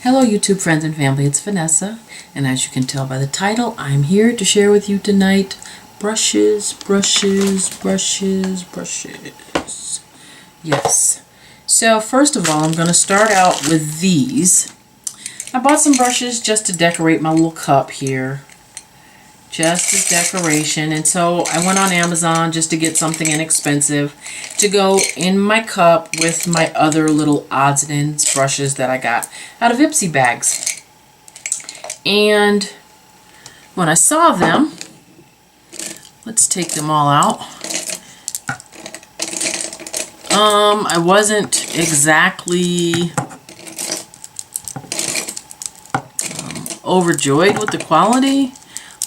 Hello YouTube friends and family, it's Vanessa, and as you can tell by the title, I'm here to share with you tonight brushes. Yes. So first of all, I'm going to start out with these. I bought some brushes just to decorate my little cup here. Just as decoration, and so I went on Amazon just to get something inexpensive to go in my cup with my other little odds and ends brushes that I got out of Ipsy bags. And when I saw them, let's take them all out. I wasn't exactly overjoyed with the quality.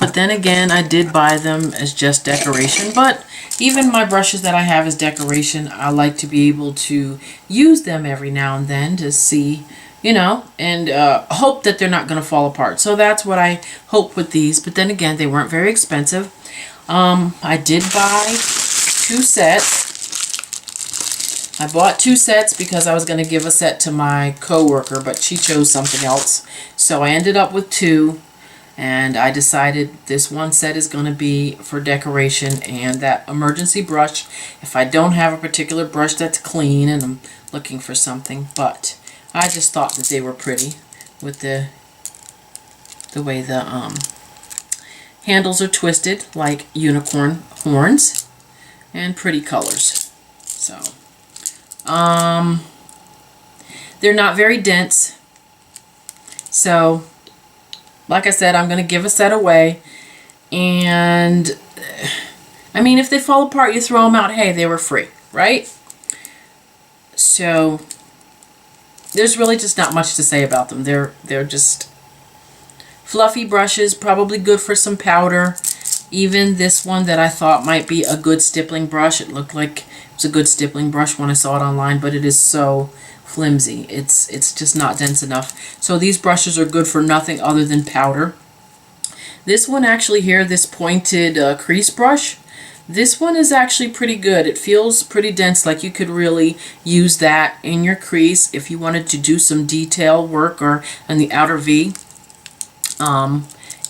But then again, I did buy them as just decoration. But even my brushes that I have as decoration, I like to be able to use them every now and then to see, and hope that they're not going to fall apart. So that's what I hope with these. But then again, they weren't very expensive. I did buy 2 sets. I bought 2 sets because I was going to give a set to my coworker, but she chose something else. So I ended up with 2. And I decided this one set is going to be for decoration, and that emergency brush, if I don't have a particular brush that's clean and I'm looking for something, but I just thought that they were pretty with the way the handles are twisted like unicorn horns and pretty colors. So they're not very dense, so like I said, I'm going to give a set away, and I mean, if they fall apart, you throw them out. Hey, they were free, right? So there's really just not much to say about them. They're just fluffy brushes, probably good for some powder. Even this one that I thought might be a good stippling brush, it looked like it was a good stippling brush when I saw it online, but it is so flimsy. It's just not dense enough. So these brushes are good for nothing other than powder. This one actually here, this pointed crease brush, this one is actually pretty good. It feels pretty dense, like you could really use that in your crease if you wanted to do some detail work or on the outer V. And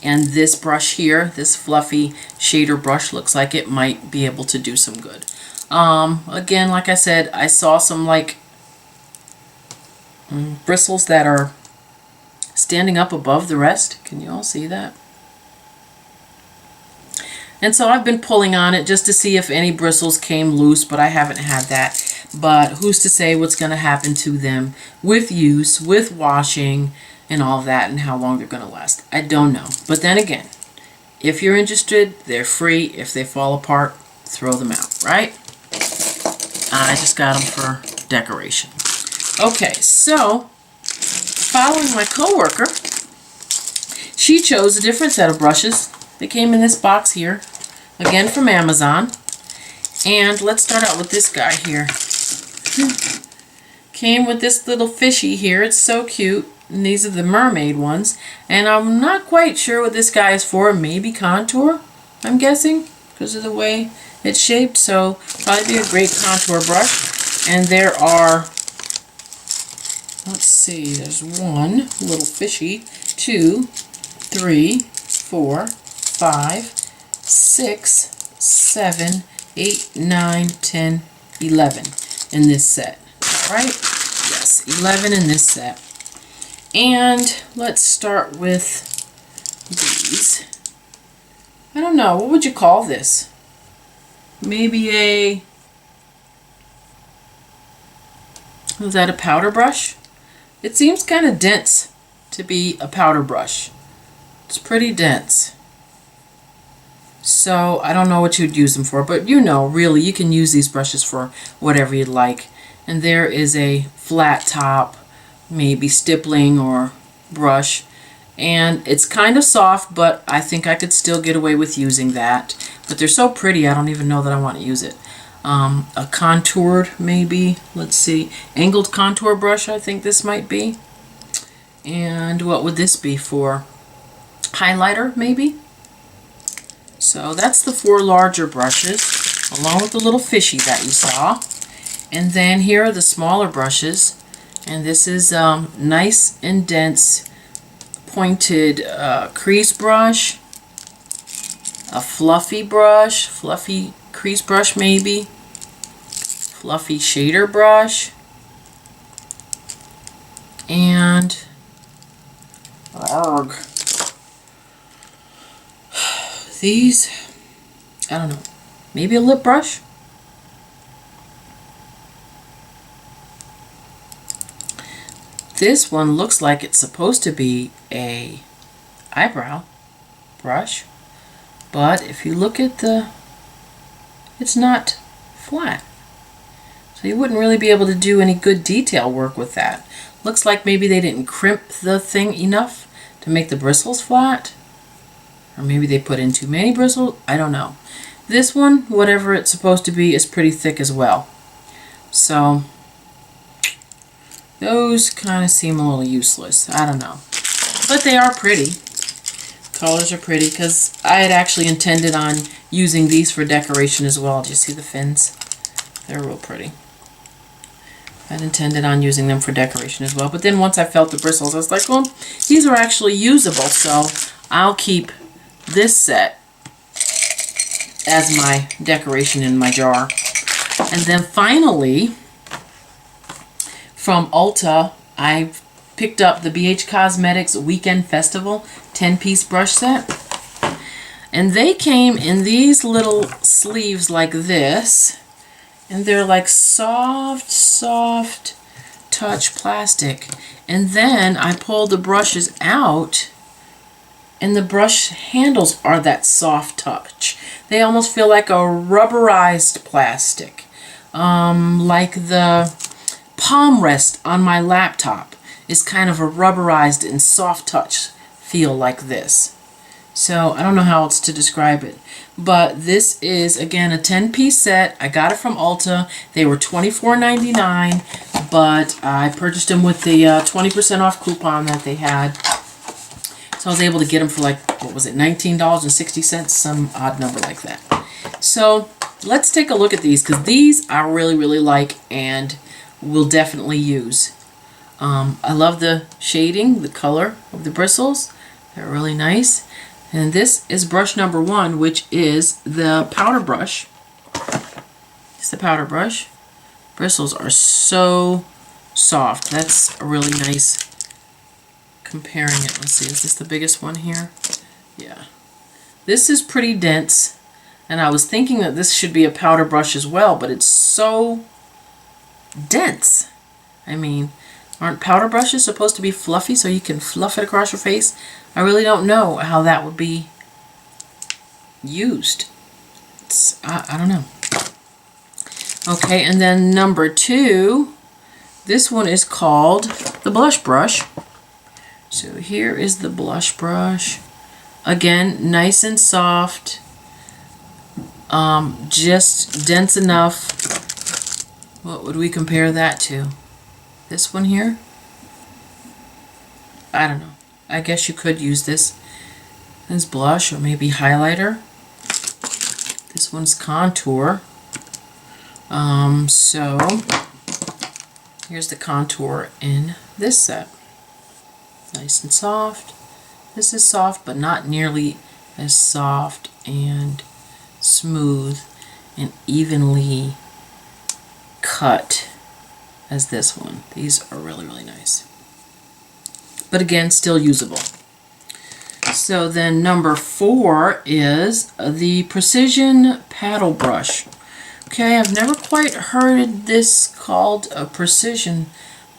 this brush here, this fluffy shader brush, looks like it might be able to do some good. Again, like I said, I saw some like bristles that are standing up above the rest. Can you all see that? And so I've been pulling on it just to see if any bristles came loose, but I haven't had that. But who's to say what's going to happen to them with use, with washing, and all of that, and how long they're going to last. I don't know. But then again, if you're interested, they're free. If they fall apart, throw them out, right? I just got them for decoration. Okay, so following my coworker, she chose a different set of brushes. They came in this box here, again from Amazon. And let's start out with this guy here. Came with this little fishy here. It's so cute. And these are the mermaid ones. And I'm not quite sure what this guy is for. Maybe contour, I'm guessing, because of the way it's shaped. So probably be a great contour brush. And there are, let's see, there's 1 little fishy, 2, 3, 4, 5, 6, 7, 8, 9, 10, 11 in this set. All right? Yes, 11 in this set. And let's start with these. I don't know, what would you call this? Maybe is that a powder brush? It seems kind of dense to be a powder brush. It's pretty dense. So I don't know what you'd use them for, but really you can use these brushes for whatever you'd like. And there is a flat top, maybe stippling or brush. And it's kind of soft, but I think I could still get away with using that. But they're so pretty, I don't even know that I want to use it. A contoured, maybe, let's see, angled contour brush, I think this might be. And what would this be for? Highlighter, maybe? So that's the 4 larger brushes, along with the little fishy that you saw. And then here are the smaller brushes. And this is nice and dense pointed crease brush, a fluffy brush, fluffy crease brush maybe, fluffy shader brush, and these, I don't know, maybe a lip brush. This one looks like it's supposed to be a eyebrow brush, but if you look at it's not flat. So you wouldn't really be able to do any good detail work with that. Looks like maybe they didn't crimp the thing enough to make the bristles flat. Or maybe they put in too many bristles. I don't know. This one, whatever it's supposed to be, is pretty thick as well. So those kind of seem a little useless. I don't know. But they are pretty. Colors are pretty because I had actually intended on using these for decoration as well. Do you see the fins? They're real pretty. I'd intended on using them for decoration as well. But then once I felt the bristles, I was like, well, these are actually usable. So I'll keep this set as my decoration in my jar. And then finally, from Ulta, I picked up the BH Cosmetics Weekend Festival 10-piece brush set. And they came in these little sleeves like this. And they're like soft, soft touch plastic. And then I pulled the brushes out, and the brush handles are that soft touch. They almost feel like a rubberized plastic. Like the palm rest on my laptop is kind of a rubberized and soft touch feel like this. So I don't know how else to describe it. But this is, again, a 10-piece set. I got it from Ulta. They were $24.99, but I purchased them with the 20% off coupon that they had. So I was able to get them for like, what was it, $19.60, some odd number like that. So let's take a look at these, because these I really, really like and will definitely use. I love the shading, the color of the bristles. They're really nice. And this is brush number 1, which is the powder brush. It's the powder brush. Bristles are so soft. That's a really nice comparing it. Let's see, is this the biggest one here? Yeah. This is pretty dense. And I was thinking that this should be a powder brush as well, but it's so dense. I mean, aren't powder brushes supposed to be fluffy so you can fluff it across your face? I really don't know how that would be used. I don't know. Okay, and then number 2, this one is called the blush brush. So here is the blush brush. Again, nice and soft. Just dense enough. What would we compare that to? This one here? I don't know. I guess you could use this as blush or maybe highlighter. This one's contour. So here's the contour in this set. Nice and soft. This is soft, but not nearly as soft and smooth and evenly cut as this one. These are really, really nice. But again, still usable. So then number 4 is the Precision Paddle Brush. Okay, I've never quite heard this called a Precision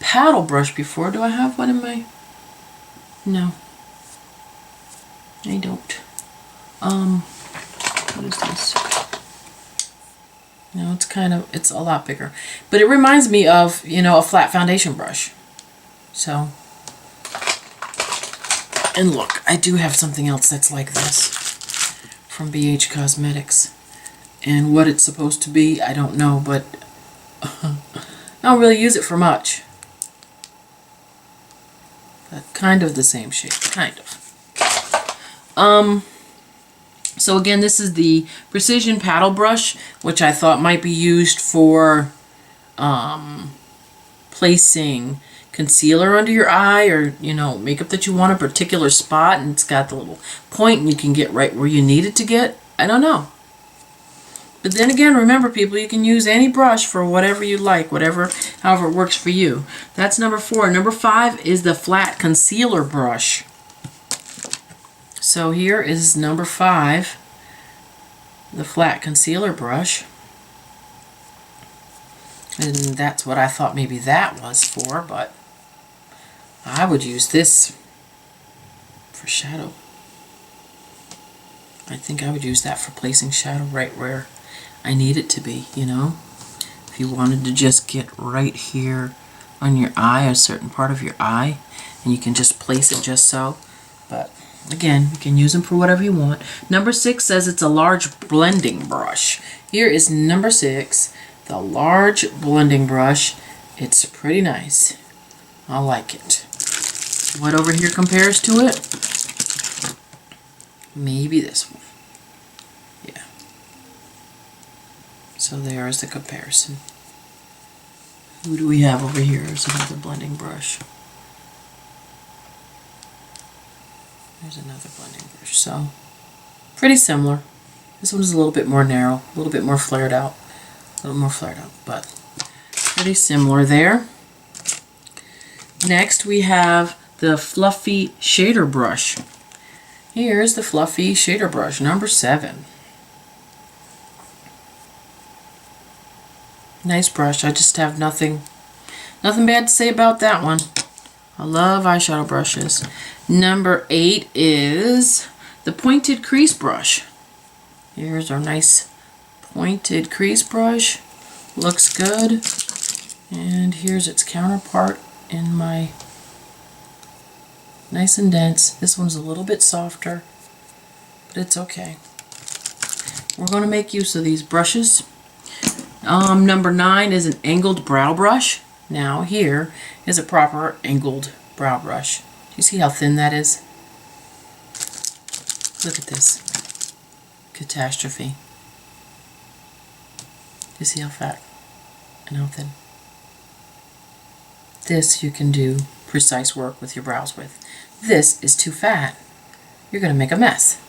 Paddle Brush before. Do I have one in my... No. I don't. What is this? No, it's a lot bigger. But it reminds me of, a flat foundation brush. So... And look, I do have something else that's like this from BH Cosmetics. And what it's supposed to be, I don't know, but I don't really use it for much. But kind of the same shape, kind of. So again, this is the Precision Paddle Brush, which I thought might be used for placing concealer under your eye, or makeup that you want a particular spot and it's got the little point and you can get right where you need it to get. I don't know. But then again, remember people, you can use any brush for whatever you like, however it works for you. That's number 4. Number 5 is the flat concealer brush. So here is number 5, the flat concealer brush. And that's what I thought maybe that was for, but I would use this for shadow. I think I would use that for placing shadow right where I need it to be, If you wanted to just get right here on your eye, a certain part of your eye, and you can just place it just so. But again, you can use them for whatever you want. Number 6 says it's a large blending brush. Here is number 6, the large blending brush. It's pretty nice. I like it. What over here compares to it? Maybe this one. Yeah. So there is the comparison. Who do we have over here? There's another blending brush. There's another blending brush. So, pretty similar. This one's a little bit more narrow, a little bit more flared out. But pretty similar there. Next we have the Fluffy Shader Brush. Here's the Fluffy Shader Brush, number 7. Nice brush. I just have nothing bad to say about that one. I love eyeshadow brushes. Number 8 is the Pointed Crease Brush. Here's our nice pointed crease brush. Looks good. And here's its counterpart in my nice and dense. This one's a little bit softer, but it's okay. We're going to make use of these brushes. Number 9 is an angled brow brush. Now here is a proper angled brow brush. Do you see how thin that is? Look at this. Catastrophe. Do you see how fat and how thin? This you can do precise work with your brows with. This is too fat. You're going to make a mess.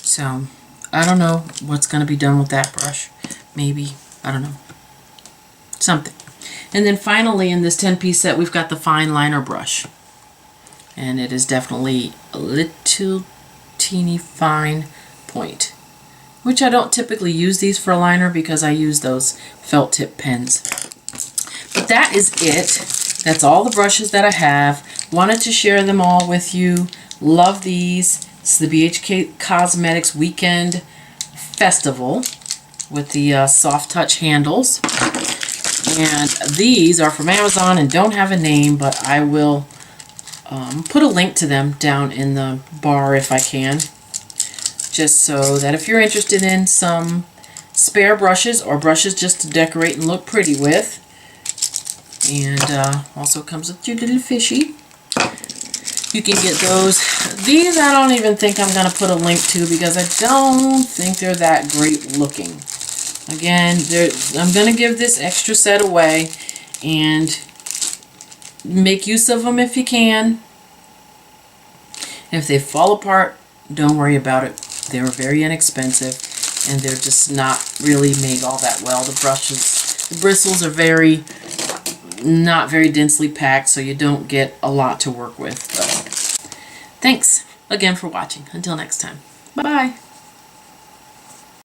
So, I don't know what's going to be done with that brush. Maybe, I don't know, something. And then finally in this 10-piece set we've got the fine liner brush. And it is definitely a little teeny fine point. Which I don't typically use these for a liner because I use those felt tip pens. But that is it. That's all the brushes that I have. Wanted to share them all with you. Love these. This is the BHK Cosmetics Weekend Festival with the soft touch handles. And these are from Amazon and don't have a name, but I will put a link to them down in the bar if I can. Just so that if you're interested in some spare brushes or brushes just to decorate and look pretty with. And also comes with your little fishy. You can get those. These I don't even think I'm going to put a link to because I don't think they're that great looking. Again, I'm going to give this extra set away and make use of them if you can. If they fall apart, don't worry about it. They're very inexpensive and they're just not really made all that well. The brushes, the bristles are not very densely packed, so you don't get a lot to work with. But thanks again for watching. Until next time. Bye-bye.